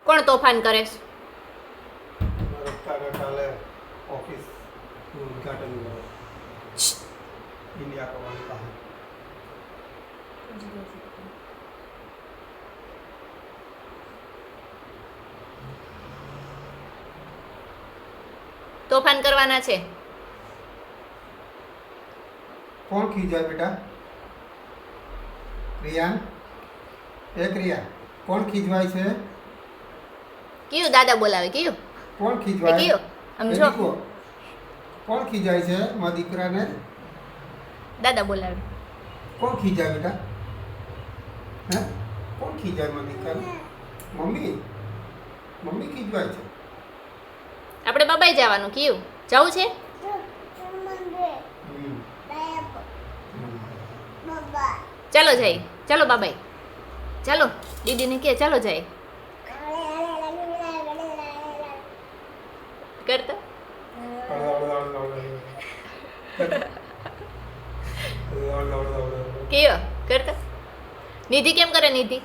કોણ તોફાન કરે છે? કાકા કાલે ઓફિસ ઉદ્ઘાટન કર્યું ઇન્ડિયા કમાની પાસે. તોફાન કરવાના છે. કોણ ખીજાય બેટા? રિયાન, એક રિયાન, કોણ ખીજવાય છે? કયું દાદા બોલાવે? કયું કોણ એ ખીજવાય? કયું સમજો? એ દીકરો. કોણ ખીજાય છે મારા દીકરાને? દાદા બોલાવે. કોણ ખીજાય બેટા? હે? કોણ ખીજાય મારા દીકરાને? મમ્મી. મમ્મી ખીજવાય છે. આપણે બાબાઈ જવાનું. કયું જવું છે? હમ. ચાલો જાય. ચાલો બાબાઈ. ચાલો દીદીને કે ચાલો જાય. કરતા કયો કરતા. નિધિ કેમ કરે? નિધિ